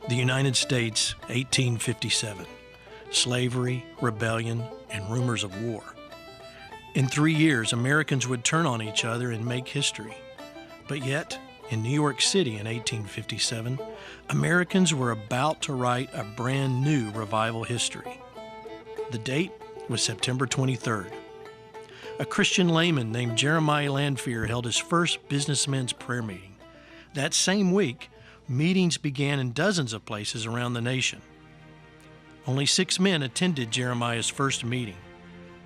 The United States, 1857. Slavery, rebellion, and rumors of war. In 3 years, Americans would turn on each other and make history. But yet, in New York City in 1857, Americans were about to write a brand new revival history. The date was September 23rd. A Christian layman named Jeremiah Lanphier held his first businessmen's prayer meeting. That same week, meetings began in dozens of places around the nation. Only 6 men attended Jeremiah's first meeting.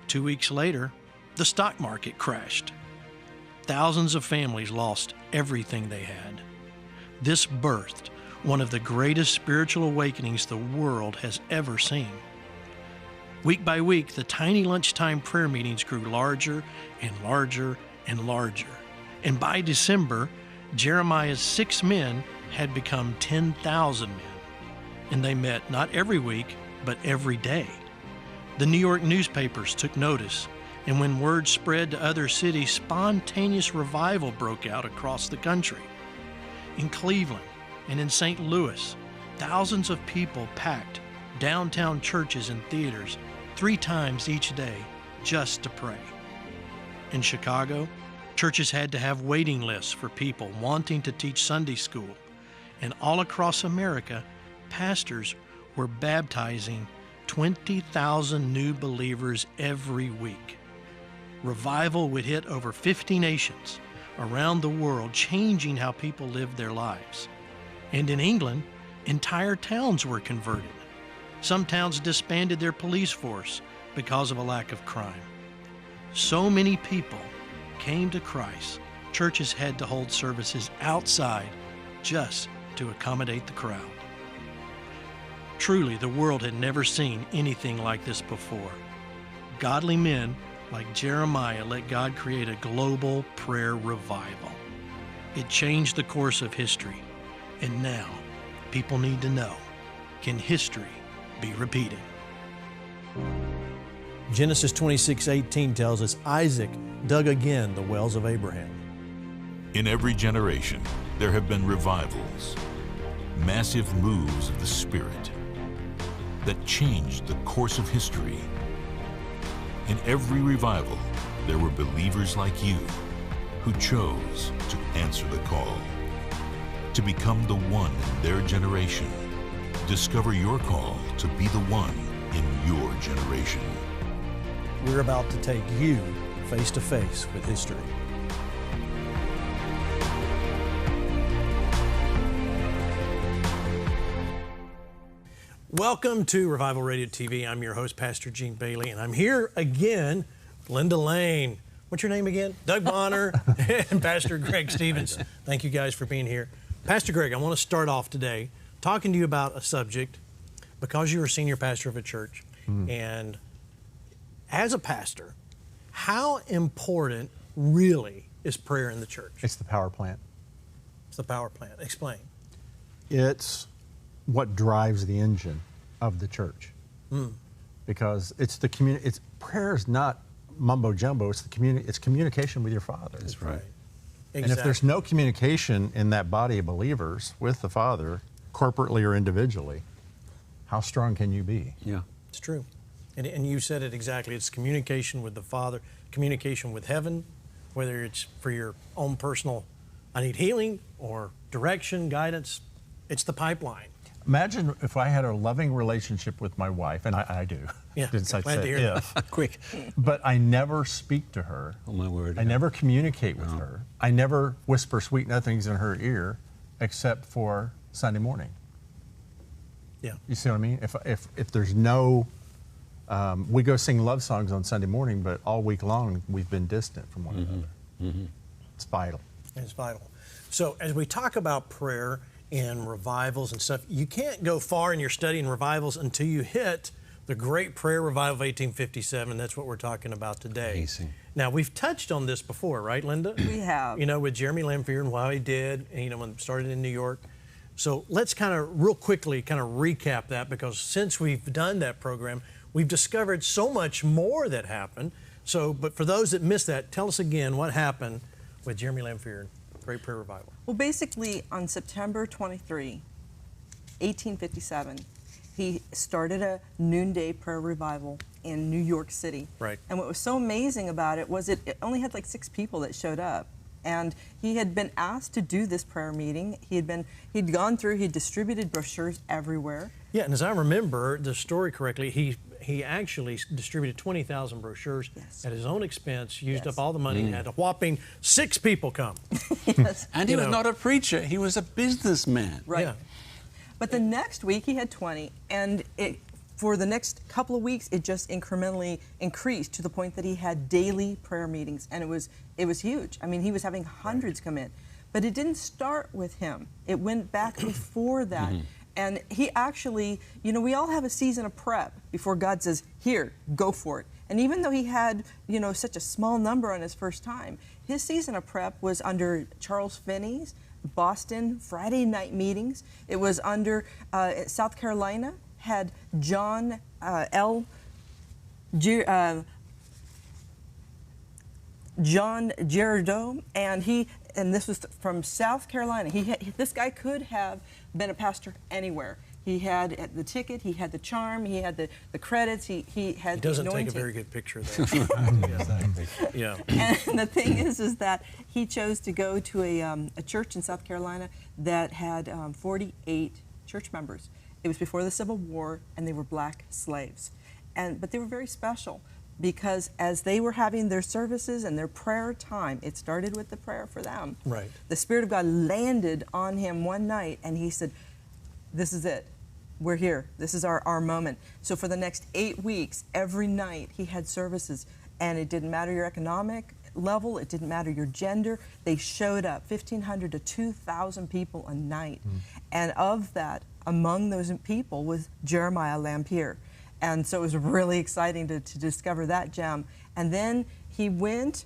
2 weeks later, the stock market crashed. Thousands of families lost everything they had. This birthed one of the greatest spiritual awakenings the world has ever seen. Week by week, the tiny lunchtime prayer meetings grew larger and larger and larger. And by December, Jeremiah's 6 men had become 10,000 men. And they met not every week, but every day. The New York newspapers took notice, and when word spread to other cities, spontaneous revival broke out across the country. In Cleveland and in St. Louis, thousands of people packed downtown churches and theaters 3 times each day just to pray. In Chicago, churches had to have waiting lists for people wanting to teach Sunday school. And all across America, pastors were baptizing 20,000 new believers every week. Revival would hit over 50 nations around the world, changing how people lived their lives. And in England, entire towns were converted. Some towns disbanded their police force because of a lack of crime. So many people came to Christ, churches had to hold services outside just to accommodate the crowd. Truly, the world had never seen anything like this before. Godly men like Jeremiah let God create a global prayer revival. It changed the course of history. And now, people need to know, can history be repeated? Genesis 26:18 tells us Isaac dug again the wells of Abraham. In every generation, there have been revivals, massive moves of the Spirit that changed the course of history. In every revival, there were believers like you who chose to answer the call, to become the one in their generation. Discover your call to be the one in your generation. We're about to take you face to face with history. Welcome to Revival Radio TV. I'm your host, Pastor Gene Bailey, and I'm here again, Linda Lane. What's your name again? Doug Bonner and Pastor Greg Stevens. Thank you guys for being here. Pastor Greg, I want to start off today talking to you about a subject because you're a senior pastor of a church. And as a pastor, how important really is prayer in the church? It's the power plant. It's the power plant. Explain. It's what drives the engine of the church. Because it's the prayer is not mumbo jumbo. It's it's communication with your Father. That's right. And if there's no communication in that body of believers with the Father, corporately or individually, how strong can you be? Yeah. It's true. And you said it exactly. It's communication with the Father, communication with heaven, whether it's for your own personal, I need healing, or direction, guidance. It's the pipeline. Imagine if I had a loving relationship with my wife, and I do. Yeah, Didn't I glad to say hear if. that. Quick. But I never speak to her. Oh, my word. I never communicate with her. I never whisper sweet nothings in her ear, except for Sunday morning. Yeah. You see what I mean? If there's no, we go sing love songs on Sunday morning, but all week long we've been distant from one another. It's vital. It's vital. So as we talk about prayer and revivals and stuff, you can't go far in your study in revivals until you hit the Great Prayer Revival of 1857. That's what we're talking about today. Amazing. Now, we've touched on this before, right, Linda? We have. You know, with Jeremy Lanphier and how he did, and, you know, when it started in New York. So let's kind of real quickly kind of recap that, because since we've done that program, we've discovered so much more that happened. So, but for those that missed that, tell us again what happened with Jeremy Lanphier, Great Prayer Revival. Well, basically, on September 23, 1857, he started a noonday prayer revival in New York City. Right. And what was so amazing about it was it only had like 6 people that showed up. And he had been asked to do this prayer meeting. He'd gone through, he distributed brochures everywhere. Yeah, and as I remember the story correctly, he actually distributed 20,000 brochures at his own expense, used up all the money, and had a whopping 6 people come. Yes. And he was not a preacher, he was a businessman. Right. Yeah. But the next week he had 20, and for the next couple of weeks it just incrementally increased to the point that he had daily prayer meetings, and it was huge. I mean, he was having hundreds come in. But it didn't start with him. It went back before that. And he actually, you know, we all have a season of prep before God says, here, go for it. And even though he had, you know, such a small number on his first time, his season of prep was under Charles Finney's Boston Friday night meetings. It was under South Carolina, had John John Girardeau, and this was from South Carolina. This guy could have been a pastor anywhere. He had the ticket, he had the charm, he had the credits, he had He doesn't the anointing. take a very good picture there. Yeah. And the thing is that he chose to go to a church in South Carolina that had 48 church members. It was before the Civil War, and they were black slaves. But they were very special, because as they were having their services and their prayer time, it started with the prayer for them. Right. The Spirit of God landed on him one night, and he said, this is it. We're here. This is our moment. So for the next 8 weeks, every night he had services, and it didn't matter your economic level, it didn't matter your gender. They showed up, 1,500 to 2,000 people a night. And of that, among those people was Jeremiah Lampier. And so it was really exciting to discover that gem. And then he went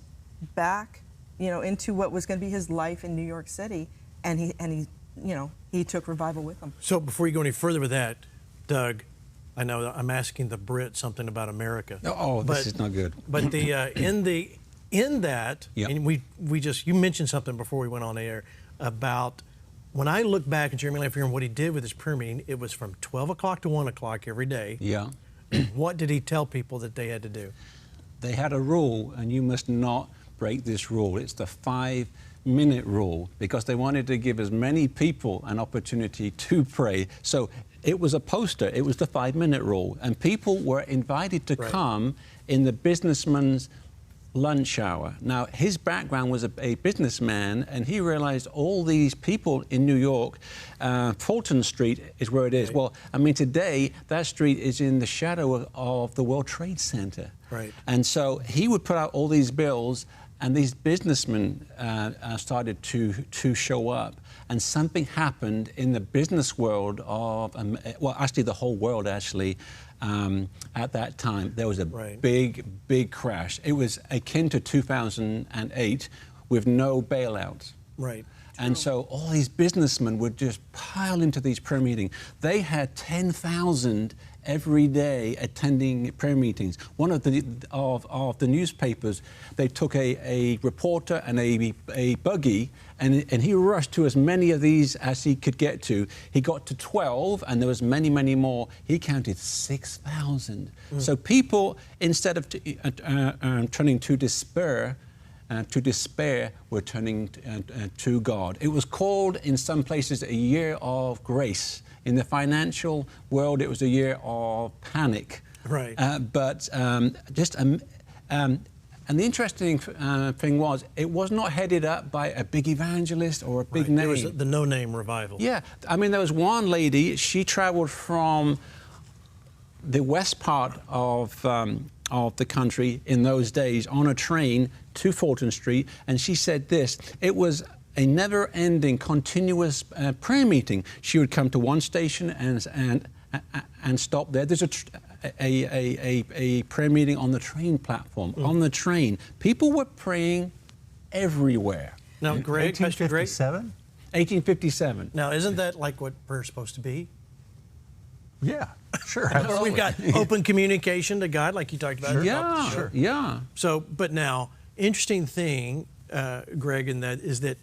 back, you know, into what was going to be his life in New York City, and he you know, he took revival with him. So before you go any further with that, Doug, I know that I'm asking the Brit something about America. This is not good. But in that, and you mentioned something before we went on air about when I look back at Jeremy Lampier and what he did with his prayer meeting, it was from 12 o'clock to 1 o'clock every day. Yeah. What did he tell people that they had to do? They had a rule, and you must not break this rule. It's the 5-minute rule, because they wanted to give as many people an opportunity to pray. So it was a poster. It was the 5-minute rule, and people were invited to come in the businessman's lunch hour. Now, his background was a businessman, and he realized all these people in New York, Fulton Street is where it is. Well, I mean, today, that street is in the shadow of the World Trade Center. Right. And so he would put out all these bills, and these businessmen started to show up. And something happened in the business world of, well, actually the whole world, actually, at that time. There was a big crash. It was akin to 2008 with no bailouts. Right. And so all these businessmen would just pile into these prayer meetings. They had 10,000 every day attending prayer meetings. One of the newspapers, they took a reporter and a buggy, and he rushed to as many of these as he could get to. He got to 12, and there was many, many more. He counted 6,000. So people, instead of turning to despair, were turning to God. It was called, in some places, a year of grace. In the financial world, it was a year of panic. Right. And the interesting thing was, it was not headed up by a big evangelist or a big name. There was the no-name revival. Yeah. I mean, there was one lady, she traveled from the west part of the country in those days on a train to Fulton Street, and she said this: it was a never-ending, continuous prayer meeting. She would come to one station and stop there. There's a prayer meeting on the train platform. On the train, people were praying everywhere. Now, Greg, Pastor Greg, 1857. Now, isn't that like what prayer's supposed to be? Yeah, sure. We've got open communication to God, like you talked about. Yeah, yeah. So, but now, interesting thing, Greg, in that is that,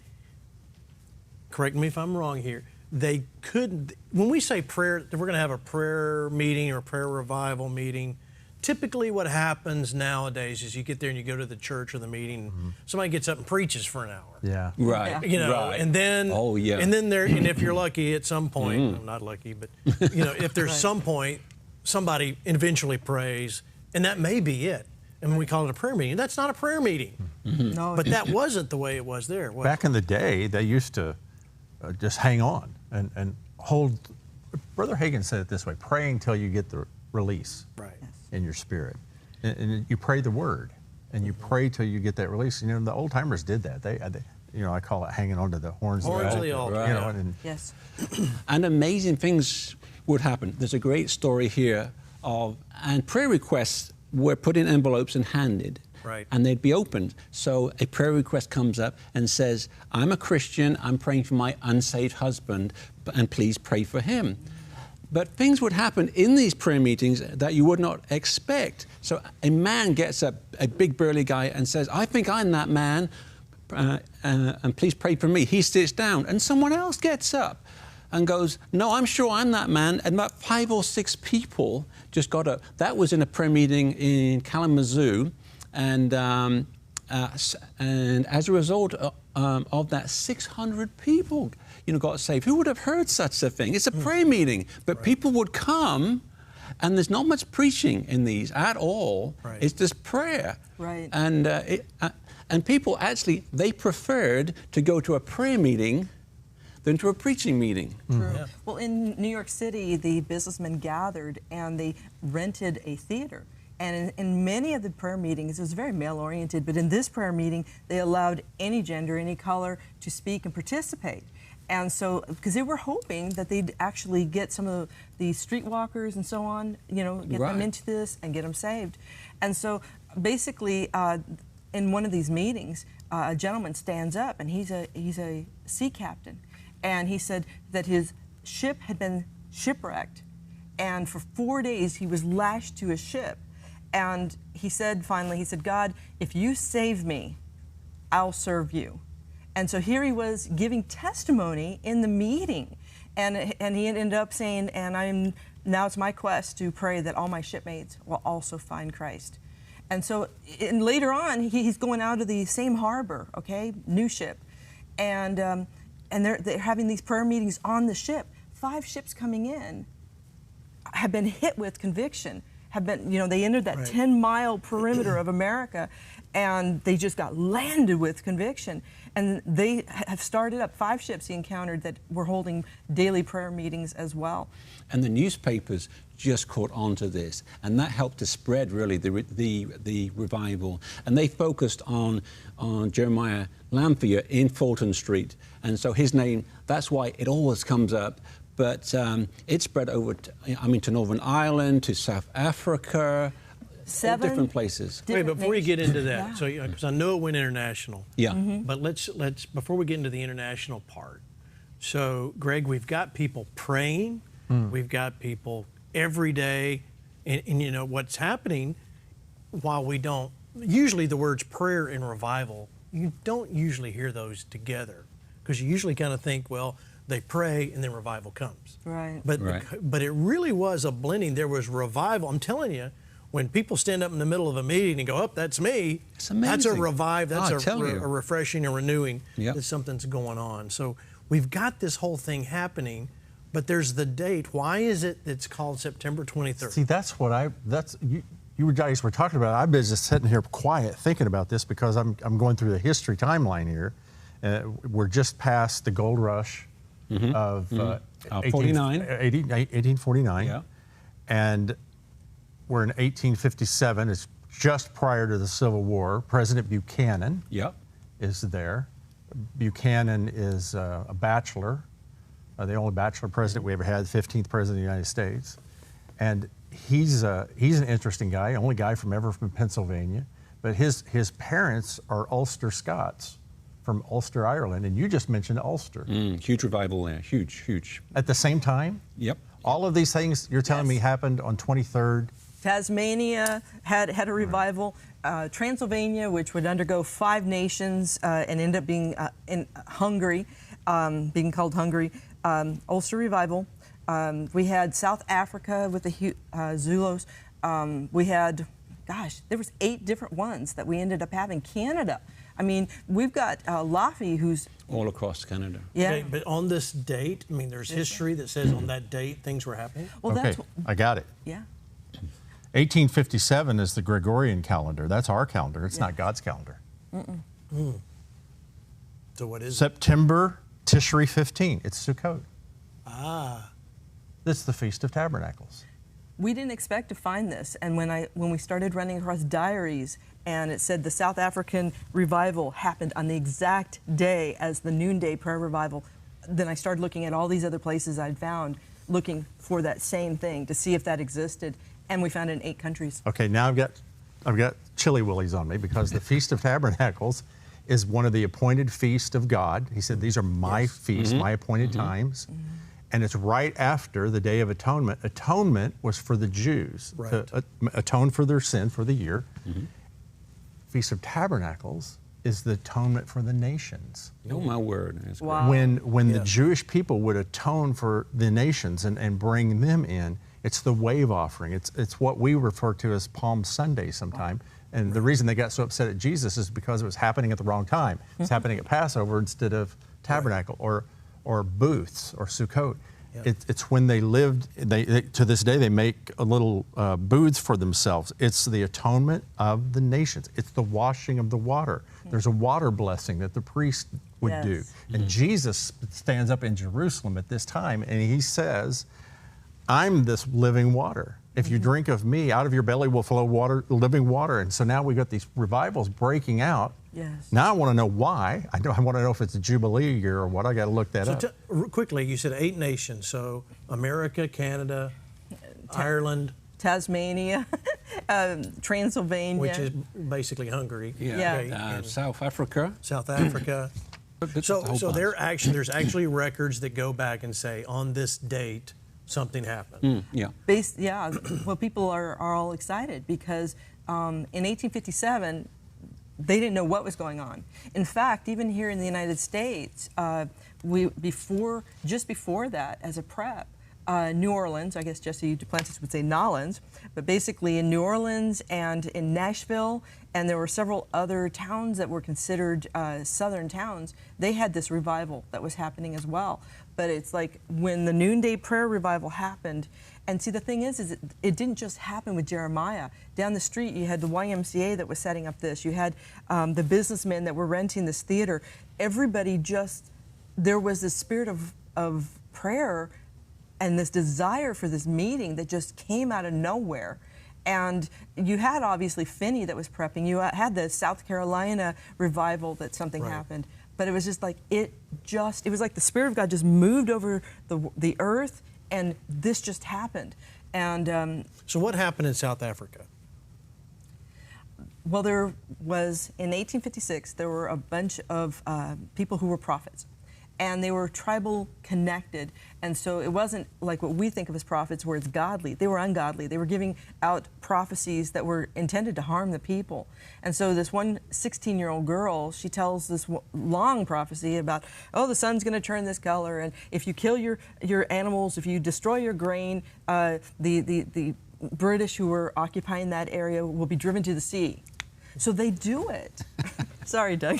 correct me if I'm wrong here, they couldn't. When we say prayer, we're going to have a prayer meeting or a prayer revival meeting. Typically what happens nowadays is you get there and you go to the church or the meeting, somebody gets up and preaches for an hour. Yeah. Right. You know, right. and then, and then and if you're lucky at some point, I'm not lucky, but you know, if there's some point, somebody eventually prays, and that may be it. And we call it a prayer meeting. That's not a prayer meeting. No, But that wasn't the way it was there. Was Back in the day, they used to just hang on and hold. Brother Hagin said it this way: praying till you get the release. Right. In your spirit, and you pray the word, and you pray till you get that release. You know, the old timers did that. They you know, I call it hanging on to the horns Horns of of the altar. You know, and yes. And amazing things would happen. There's a great story here and prayer requests were put in envelopes and handed. Right. And they'd be opened. So a prayer request comes up and says, I'm a Christian, I'm praying for my unsaved husband, and please pray for him. But things would happen in these prayer meetings that you would not expect. So a man gets up, a big burly guy, and says, I think I'm that man, and please pray for me. He sits down, and someone else gets up and goes, no, I'm sure I'm that man. And about 5 or 6 people just got up. That was in a prayer meeting in Kalamazoo. And as a result of that, 600 people, got saved. Who would have heard such a thing? It's a prayer meeting, but people would come, and there's not much preaching in these at all. Right. It's just prayer. Right. And people actually, they preferred to go to a prayer meeting than to a preaching meeting. True. Yeah. Well, in New York City, the businessmen gathered and they rented a theater. And in many of the prayer meetings, it was very male-oriented, but in this prayer meeting, they allowed any gender, any color to speak and participate. And so, because they were hoping that they'd actually get some of the streetwalkers and so on, get them into this and get them saved. And so, basically, in one of these meetings, a gentleman stands up, and he's a sea captain, and he said that his ship had been shipwrecked, and for 4 days he was lashed to his ship. And he said, finally, God, if you save me, I'll serve you. And so here he was giving testimony in the meeting. And he ended up saying, now it's my quest to pray that all my shipmates will also find Christ. And so later on, he's going out of the same harbor, new ship. And they're having these prayer meetings on the ship. 5 ships coming in have been hit with conviction. They entered that 10-mile perimeter of America, and they just got landed with conviction. And they have started up 5 ships he encountered that were holding daily prayer meetings as well. And the newspapers just caught on to this, and that helped to spread really the revival. And they focused on Jeremiah Lamphere in Fulton Street, and so his name, that's why it always comes up. But it spread over, to Northern Ireland, to South Africa, 7 all different places. Wait, before you get into that, so because I know it went international. Yeah. But let's before we get into the international part. So, Greg, we've got people praying. We've got people every day, and what's happening. While we don't usually the words prayer and revival, you don't usually hear those together because you usually kind of think, well, they pray and then revival comes. Right. But it really was a blending. There was revival. I'm telling you, when people stand up in the middle of a meeting and go, "Oh, that's me," it's amazing. That's a revive. That's a refreshing, a renewing. Yep. That something's going on. So we've got this whole thing happening, but there's the date. Why is it it's called September 23rd? See, that's what you guys were talking about. I've been just sitting here quiet thinking about this because I'm going through the history timeline here. We're just past the gold rush of 1849. Yeah. And we're in 1857. It's just prior to the Civil War. President Buchanan is there. Buchanan is a bachelor, the only bachelor president we ever had, the 15th president of the United States. And he's an interesting guy, only guy from Pennsylvania. But his parents are Ulster Scots from Ulster, Ireland. And you just mentioned Ulster. Huge revival there, huge. At the same time? Yep. All of these things you're telling me happened on 23rd? Tasmania had a revival. Transylvania, which would undergo 5 nations and end up being in Hungary, being called Hungary. Ulster Revival. We had South Africa with the Zulus. We had, gosh, there was 8 different ones that we ended up having. Canada. I mean, we've got Laffy, who's all across Canada. Yeah. Okay, but on this date, I mean, there's history that says on that date things were happening. Well, Okay, that's I got it. yeah. 1857 is the Gregorian calendar. That's our calendar. It's not God's calendar. So what is it? September Tishri 15. It's Sukkot. Ah, This is the Feast of Tabernacles. We didn't expect to find this, and when we started running across diaries, and it said the South African revival happened on the exact day as the noonday prayer revival, then I started looking at all these other places I'd found, looking for that same thing to see if that existed, and we found it in 8 countries. Okay, now I've got chili willies on me because the Feast of Tabernacles is one of the appointed feasts of God. He said, these are my feasts, my appointed times. And it's right after the Day of Atonement. Atonement was for the Jews to atone for their sin for the year. Feast of Tabernacles is the atonement for the nations. Oh, my word. That's great. Wow. When the Jewish people would atone for the nations and bring them in, it's the wave offering. It's what we refer to as Palm Sunday sometime. And the reason they got so upset at Jesus is because it was happening at the wrong time. It's happening at Passover instead of tabernacle or booths or Sukkot. It's when they lived, they to this day they make a little booths for themselves. It's the atonement of the nations. It's the washing of the water. There's a water blessing that the priest would do. And Jesus stands up in Jerusalem at this time and he says, I'm this living water. If you drink of me, out of your belly will flow water, living water. And so now we've got these revivals breaking out. Yes. Now I want to know why. I want to know if it's a Jubilee year or what. I got to look that up. so quickly, you said 8 nations. So America, Canada, Ireland, Tasmania, Transylvania. which is basically Hungary. Yeah. and South Africa. South Africa. It's a whole So bunch. there's actually records that go back and say on this date something happened. Yeah. Well, people are all excited because in 1857, they didn't know what was going on. In fact, even here in the United States, just before that, as a prep, New Orleans, I guess Jesse Duplantis would say Nolans, but basically in New Orleans and in Nashville, and there were several other towns that were considered southern towns, they had this revival that was happening as well. But it's like when the noonday prayer revival happened, and see the thing is it didn't just happen with Jeremiah. Down the street you had the YMCA that was setting up this, you had the businessmen that were renting this theater. Everybody there was this spirit of prayer and this desire for this meeting that just came out of nowhere. And you had obviously Finney that was prepping. You had the South Carolina revival that something happened. But it was just like, it was like the Spirit of God just moved over the earth and this just happened. And So what happened in South Africa? well, there was, in 1856, there were a bunch of people who were prophets. And they were tribal connected. And so it wasn't like what we think of as prophets where it's godly. They were ungodly. They were giving out prophecies that were intended to harm the people. And so this one 16-year-old girl, she tells this long prophecy about, oh, the sun's going to turn this color. And if you kill your animals, if you destroy your grain, the British who were occupying that area will be driven to the sea. So they do it. Sorry, Doug.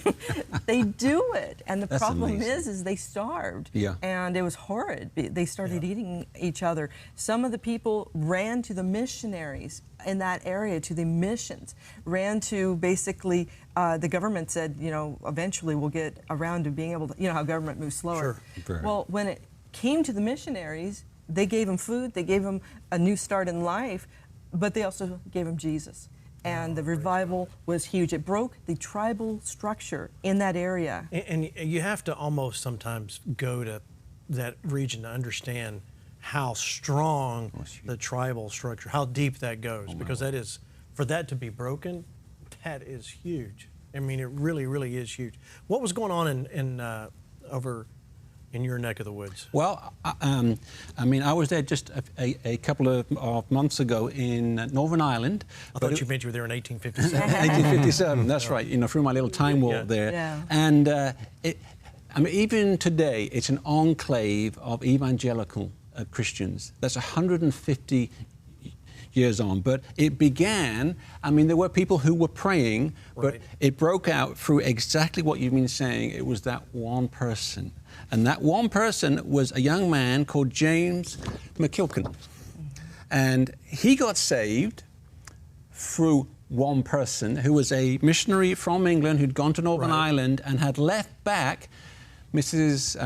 They do it. And the That's problem amazing. is they starved. Yeah. And it was horrid. They started eating each other. Some of the people ran to the missionaries in that area, to the missions, ran to basically, the government said, eventually we'll get around to being able to, how government moves slower. Sure. Well, when it came to the missionaries, they gave them food, they gave them a new start in life, but they also gave them Jesus. And the revival was huge. It broke the tribal structure in that area. And you have to almost sometimes go to that region to understand how strong the tribal structure, how deep that goes, because that is, for that to be broken, that is huge. I mean, it really, really is huge. What was going on over in your neck of the woods? Well, I was there just a couple of months ago in Northern Ireland. I thought you meant you were there in 1857. 1857, that's right, through my little time walk there. Yeah. And I mean, even today, it's an enclave of evangelical Christians. That's 150 years on. But it began, I mean, there were people who were praying, but it broke out through exactly what you've been saying. It was that one person. And that one person was a young man called James McKilkin. And he got saved through one person who was a missionary from England who'd gone to Northern Ireland and had left back Mrs.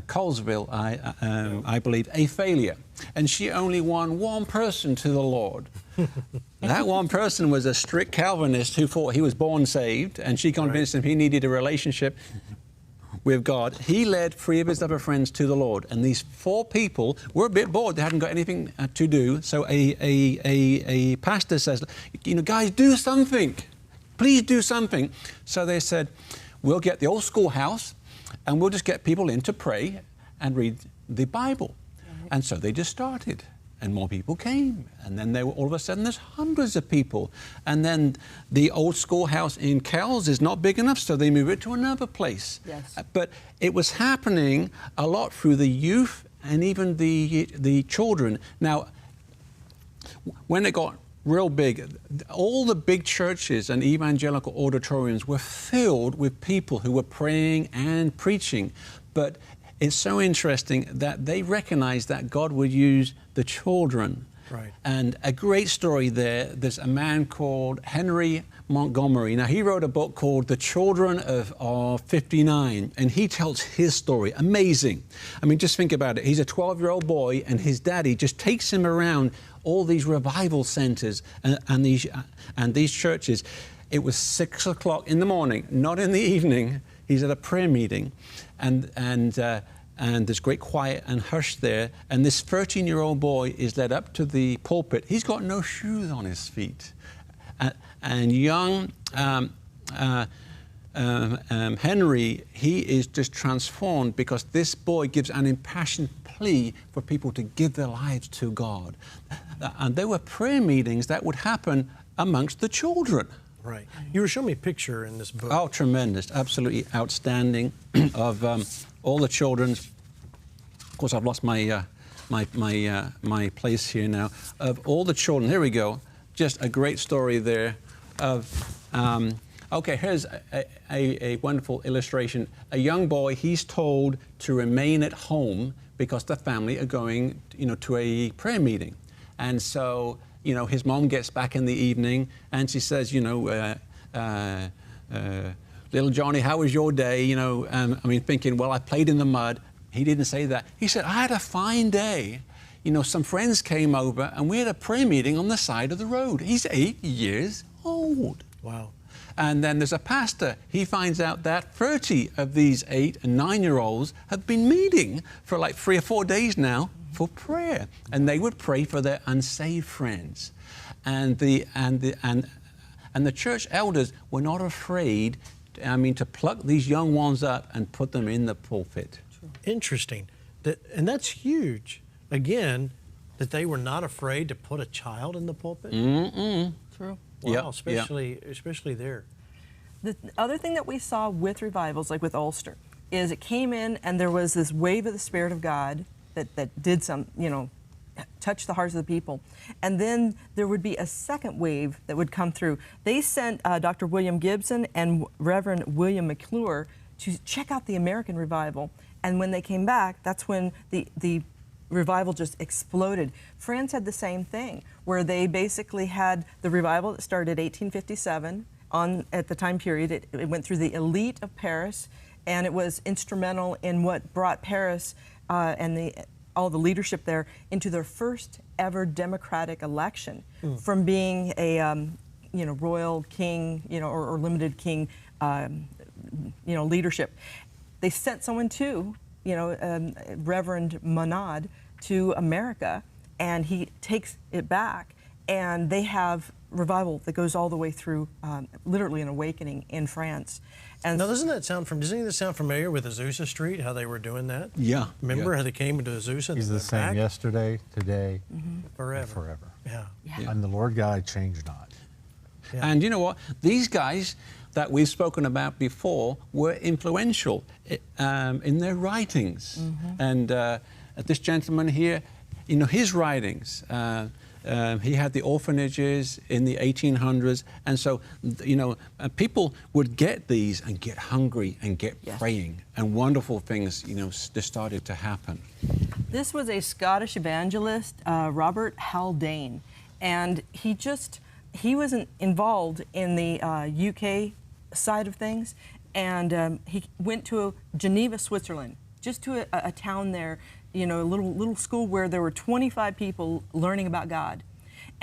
Colesville, I believe, a failure. And she only won one person to the Lord. That one person was a strict Calvinist who thought he was born saved, and she convinced him he needed a relationship with God. He led 3 of his other friends to the Lord. And these 4 people were a bit bored. They hadn't got anything to do. So a pastor says, you know, guys, do something. Please do something. So they said, we'll get the old schoolhouse, and we'll just get people in to pray and read the Bible. And so they just started, and more people came. And then they were, all of a sudden, there's hundreds of people. And then the old schoolhouse in Kells is not big enough, so they move it to another place. Yes. But it was happening a lot through the youth and even the children. Now, when it got real big, all the big churches and evangelical auditoriums were filled with people who were praying and preaching. But it's so interesting that they recognized that God would use the children. Right. And a great story there's a man called Henry Montgomery. Now, he wrote a book called The Children of 59, and he tells his story. Amazing. I mean, just think about it. He's a 12-year-old boy, and his daddy just takes him around all these revival centers and these churches. It was 6 o'clock in the morning, not in the evening. He's at a prayer meeting, and there's great quiet and hush there. And this 13-year-old boy is led up to the pulpit. He's got no shoes on his feet, and young Henry, he is just transformed because this boy gives an impassioned plea for people to give their lives to God. And there were prayer meetings that would happen amongst the children. Right. You were showing me a picture in this book. Oh, tremendous. Absolutely outstanding of all the children. Of course, I've lost my my place here now. Of all the children, here we go. Just a great story there of... okay, here's a wonderful illustration. A young boy, he's told to remain at home because the family are going, you know, to a prayer meeting. And so, you know, his mom gets back in the evening and she says, you know, little Johnny, how was your day? You know, I mean, thinking, well, I played in the mud. He didn't say that. He said, I had a fine day. You know, some friends came over and we had a prayer meeting on the side of the road. He's 8 years old. Wow. And then there's a pastor. He finds out that 30 of these 8 and 9-year-olds have been meeting for like 3 or 4 days now for prayer. And they would pray for their unsaved friends. And the church elders were not afraid, I mean, to pluck these young ones up and put them in the pulpit. Interesting. And that's huge. Again, that they were not afraid to put a child in the pulpit. Mm-mm. True. Wow, especially there. The other thing that we saw with revivals, like with Ulster, is it came in and there was this wave of the Spirit of God that did some, you know, touch the hearts of the people. And then there would be a second wave that would come through. They sent Dr. William Gibson and Reverend William McClure to check out the American revival. And when they came back, that's when the revival just exploded. France had the same thing, where they basically had the revival that started 1857 at the time period. It went through the elite of Paris, and it was instrumental in what brought Paris and all the leadership there into their first ever democratic election, from being a you know, royal king, you know, or limited king, you know, leadership. They sent someone to, you know, Reverend Monod to America, and he takes it back, and they have revival that goes all the way through, literally an awakening in France. And now, doesn't any of that sound familiar with Azusa Street, how they were doing that? Yeah. Remember how they came into Azusa and He's then the same back? yesterday, today, Forever. and forever. Yeah. Yeah. And the Lord God changed not. Yeah. And you know what? These guys, that we've spoken about before were influential in their writings. And this gentleman here, you know, his writings, he had the orphanages in the 1800s, and so, you know, people would get these and get hungry and get praying, and wonderful things, you know, just started to happen. This was a Scottish evangelist, Robert Haldane, and he wasn't involved in the UK side of things, and he went to Geneva, Switzerland, just to a town there, you know, a little school where there were 25 people learning about God,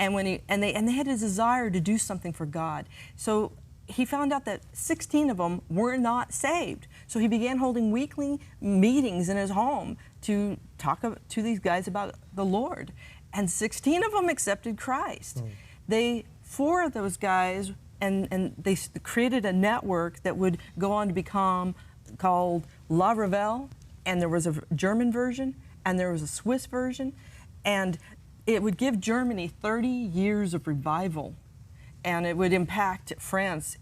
and they had a desire to do something for God. So he found out that 16 of them were not saved. So he began holding weekly meetings in his home to talk to these guys about the Lord, and 16 of them accepted Christ. Four of those guys, and they created a network that would go on to become called La Revel. And there was a German version, and there was a Swiss version, and it would give Germany 30 years of revival, and it would impact France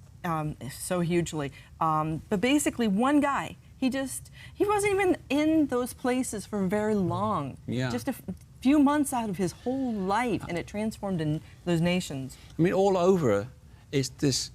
so hugely. But basically, one guy, he wasn't even in those places for very long. Yeah. Just a few months out of his whole life, and it transformed in those nations. I mean, all over, it's this.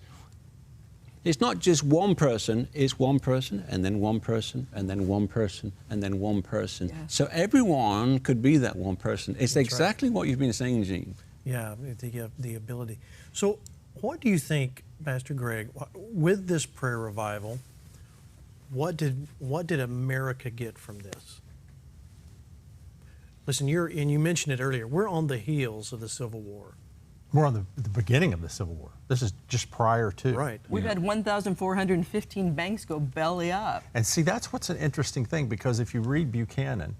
It's not just one person, it's one person, and then one person, and then one person, and then one person. Yeah. So everyone could be that one person. It's That's exactly right. What you've been saying, Gene. Yeah, the ability. So what do you think, Pastor Greg, with this prayer revival, what did America get from this? Listen, you mentioned it earlier, we're on the heels of the Civil War. We're on the beginning of the Civil War. This is just prior to. Right. We've had 1,415 banks go belly up. And see, that's what's an interesting thing, because if you read Buchanan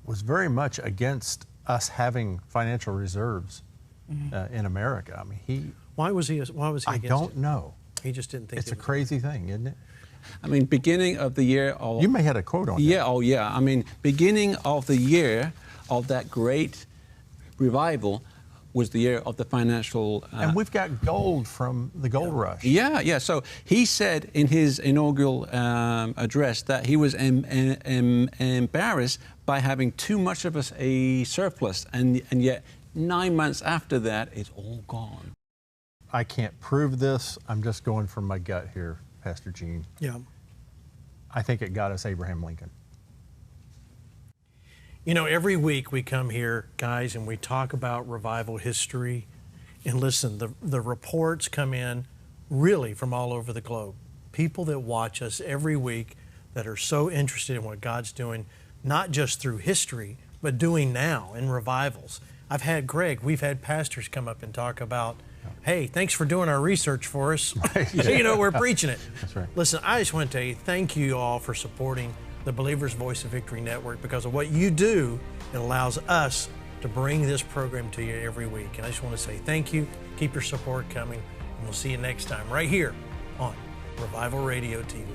was very much against us having financial reserves in America. I mean, Why was he against it? I don't know. He just didn't think it's a crazy thing, isn't it? I mean, beginning of the year of... You may have had a quote on that. Yeah, oh yeah. I mean, beginning of the year of that great revival was the year of the financial... and we've got gold from the gold rush. Yeah, yeah. So he said in his inaugural address that he was embarrassed by having too much of a surplus, and yet 9 months after that, it's all gone. I can't prove this. I'm just going from my gut here, Pastor Gene. Yeah. I think it got us Abraham Lincoln. You know, every week we come here, guys, and we talk about revival history. And listen, the reports come in really from all over the globe. People that watch us every week that are so interested in what God's doing, not just through history, but doing now in revivals. We've had pastors come up and talk about, hey, thanks for doing our research for us. So, you know, we're preaching it. That's right. Listen, I just want to thank you all for supporting the Believer's Voice of Victory Network. Because of what you do, it allows us to bring this program to you every week. And I just want to say thank you. Keep your support coming. And we'll see you next time right here on Revival Radio TV.